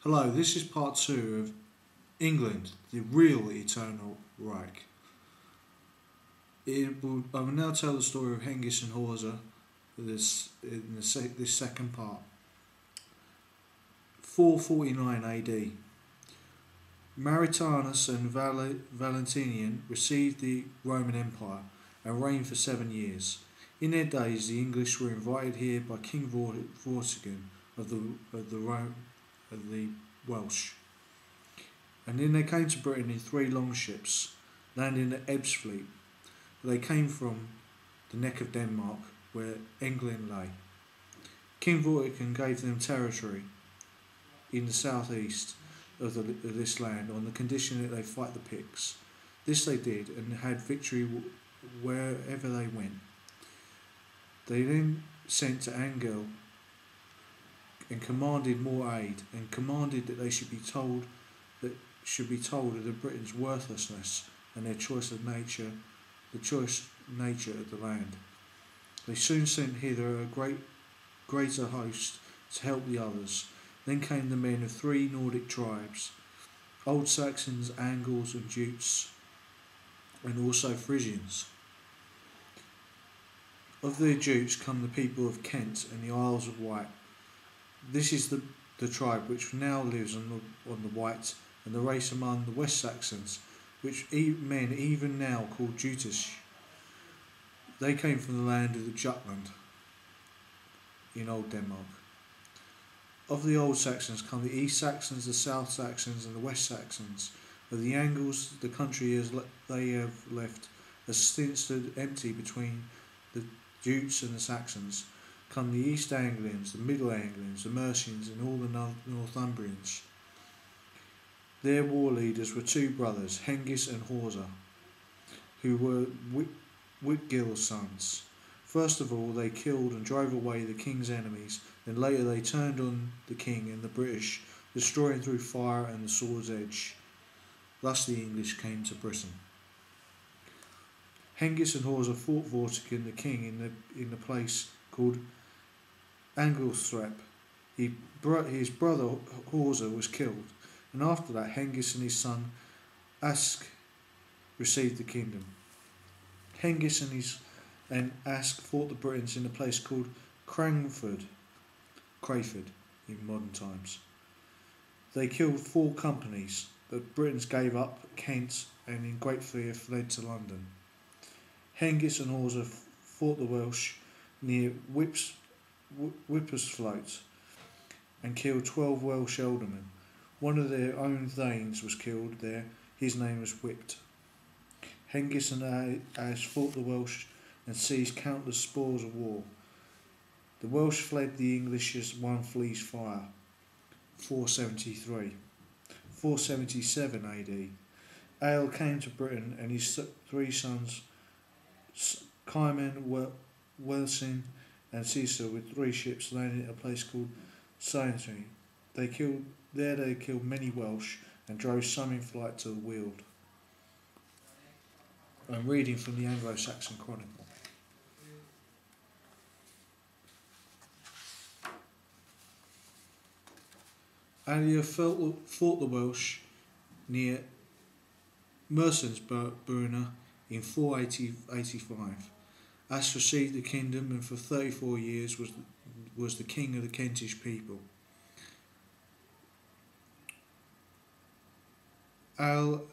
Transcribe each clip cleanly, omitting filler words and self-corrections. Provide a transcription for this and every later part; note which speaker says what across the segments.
Speaker 1: Hello, this is part 2 of England, the real eternal Reich. I will now tell the story of Hengest and Horsa this second part. 449 AD. Maritanus and Valentinian received the Roman Empire and reigned for 7 years. In their days, the English were invited here by King Vortigern of the Welsh, and then they came to Britain in 3 longships, landing at Ebbsfleet. They came from the neck of Denmark, where England lay. King Vortigern gave them territory in the southeast of this land on the condition that they fight the Picts. This they did and had victory wherever they went. They then sent to Angel and commanded more aid, and commanded that they should be told of the Britons' worthlessness and their choice nature of the land. They soon sent hither a greater host to help the others. Then came the men of 3 Nordic tribes, Old Saxons, Angles and Jutes, and also Frisians. Of the Jutes come the people of Kent and the Isles of Wight. This is the tribe which now lives on the Wight, and the race among the West Saxons, which men even now call Jutish. They came from the land of the Jutland in Old Denmark. Of the Old Saxons come the East Saxons, the South Saxons and the West Saxons. Of the Angles, the country they have left has since stood empty between the Jutes and the Saxons. Come the East Anglians, the Middle Anglians, the Mercians and all the Northumbrians. Their war leaders were 2 brothers, Hengest and Horsa, who were Witgil's sons. First of all they killed and drove away the king's enemies, then later they turned on the king and the British, destroying through fire and the sword's edge. Thus the English came to Britain. Hengist and Horsa fought Vortigern the king in the place called Anglethorpe. His brother Horsa was killed, and after that Hengist and his son Ask received the kingdom. Hengist and Ask fought the Britons in a place called Crayford in modern times. They killed 4 companies, but Britons gave up Kent and in great fear fled to London. Hengist and Horsa fought the Welsh near Whippersfloat and killed 12 Welsh ealdormen. One of their own thanes was killed there. His name was Whipped. Hengist and As fought the Welsh and seized countless spoils of war. The Welsh fled the English as one flees fire. 473. 477 AD. Ale came to Britain and his 3 sons, Caiman, Welsin and Caesar, with 3 ships, landed at a place called Saintonge. They killed many Welsh and drove some in flight to the Weald. I'm reading from the Anglo-Saxon Chronicle. Alia fought the Welsh near Mercinsbruna in 485. As received the kingdom and for 34 years was the king of the Kentish people. Al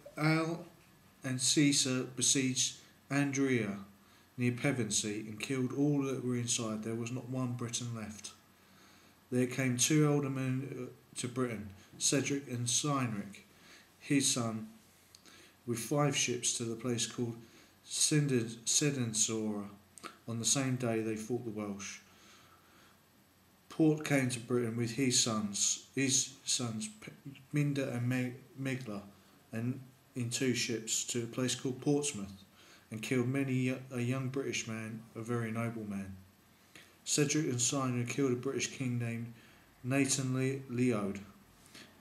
Speaker 1: and Caesar besieged Andria near Pevensey and killed all that were inside. There was not one Briton left. There came 2 ealdormen to Britain, Cedric and Cynric, his son, with 5 ships to the place called Sedensora. On the same day they fought the Welsh. Port came to Britain with his sons Minder and Megla, and in 2 ships to a place called Portsmouth, and killed many a young British man, a very noble man. Cedric and Cynric killed a British king named Nathan Leod,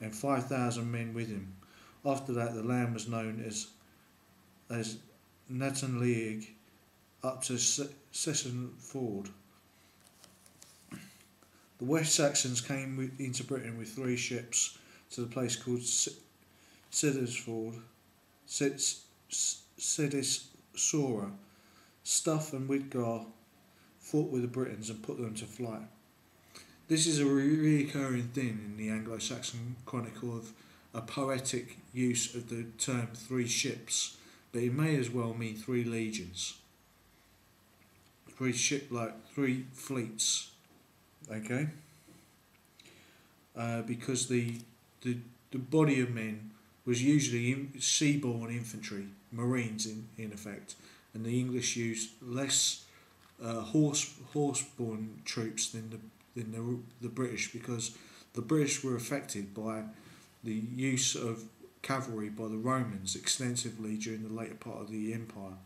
Speaker 1: and 5,000 men with him. After that the land was known as Nathan League up to Sesson Ford. The West Saxons came into Britain with 3 ships to the place called Sidesford, Sidisora. Stuff and Widgar fought with the Britons and put them to flight. This is a recurring thing in the Anglo-Saxon Chronicle of a poetic use of the term 3 ships, but it may as well mean 3 legions. 3 fleets, okay? Because the body of men was usually seaborne infantry, marines in effect, and the English used less horseborne troops than the British, because the British were affected by the use of cavalry by the Romans extensively during the later part of the empire,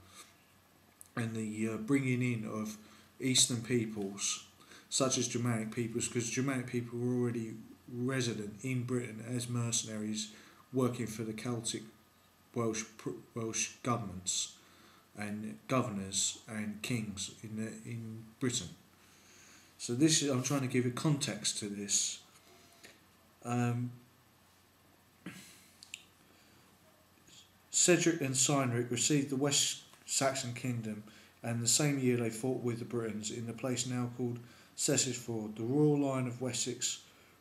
Speaker 1: and the bringing in of Eastern peoples such as Germanic peoples, because Germanic people were already resident in Britain as mercenaries working for the Celtic Welsh governments and governors and kings in Britain. So this is, I'm trying to give a context to this. Cedric and Cynric received the West Saxon kingdom, and the same year they fought with the Britons in the place now called Cessisford. The royal line of Wessex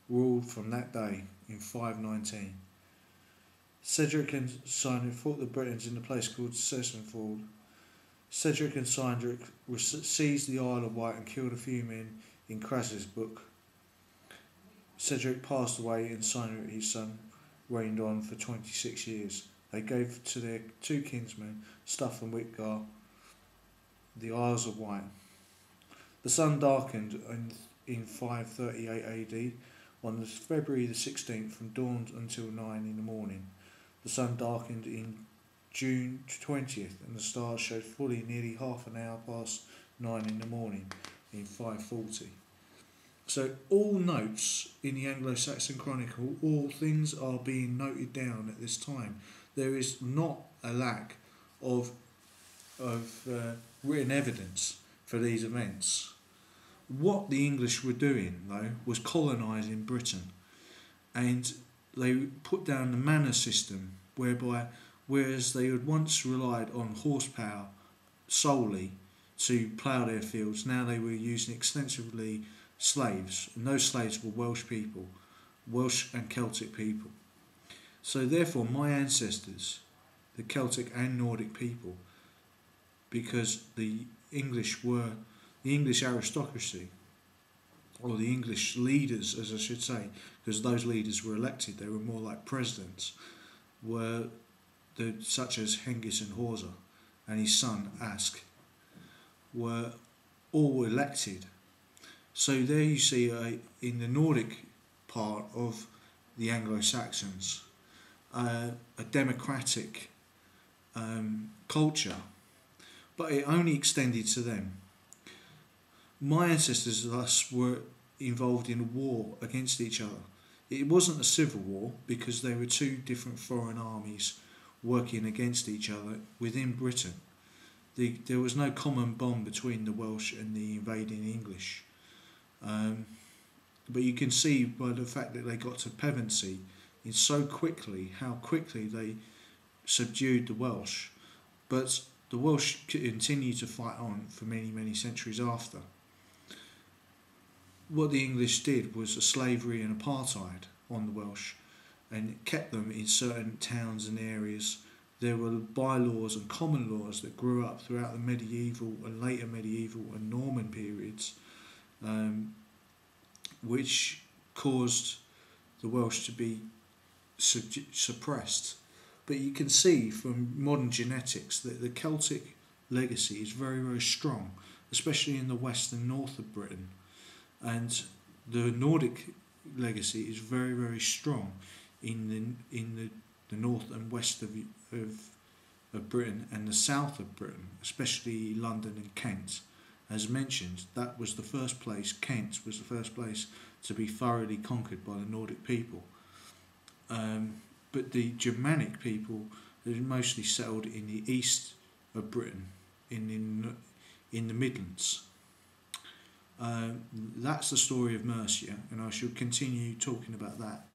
Speaker 1: ruled from that day in 519. Cedric and Cynric fought the Britons in the place called Cessisford. Cedric and Cynric seized the Isle of Wight and killed a few men in Crassus' book. Cedric passed away, and Cynric, his son, reigned on for 26 years. They gave to their 2 kinsmen, Stuff and Whitgar, the Isles of Wight. The sun darkened in 538 AD on February the 16th from dawn until 9 in the morning. The sun darkened in June 20th, and the stars showed fully nearly half an hour past 9 in the morning in 540. So all notes in the Anglo-Saxon Chronicle, all things are being noted down at this time. There is not a lack of written evidence for these events. What the English were doing, though, was colonising Britain, and they put down the manor system, whereas they had once relied on horsepower solely to plough their fields, now they were using extensively slaves, and those slaves were Welsh people, Welsh and Celtic people. So therefore my ancestors, the Celtic and Nordic people, because the English aristocracy, or the English leaders, as I should say, because those leaders were elected, they were more like presidents, were such as Hengest and Horsa and his son Ask, were all elected. So there you see in the Nordic part of the Anglo-Saxons a democratic culture, but it only extended to them. My ancestors thus were involved in a war against each other. It wasn't a civil war because there were 2 different foreign armies working against each other within Britain. There was no common bond between the Welsh and the invading English. But you can see by the fact that they got to Pevensey so quickly, how quickly they subdued the Welsh. But the Welsh continued to fight on for many, many centuries after. What the English did was a slavery and apartheid on the Welsh, and it kept them in certain towns and areas. There were bylaws and common laws that grew up throughout the medieval and later medieval and Norman periods, which caused the Welsh to be suppressed. But you can see from modern genetics that the Celtic legacy is very, very strong, especially in the west and north of Britain. And the Nordic legacy is very, very strong in the north and west of Britain and the south of Britain, especially London and Kent. As mentioned, that was the first place, Kent was the first place to be thoroughly conquered by the Nordic people. But the Germanic people, they mostly settled in the east of Britain, in the Midlands. That's the story of Mercia, and I shall continue talking about that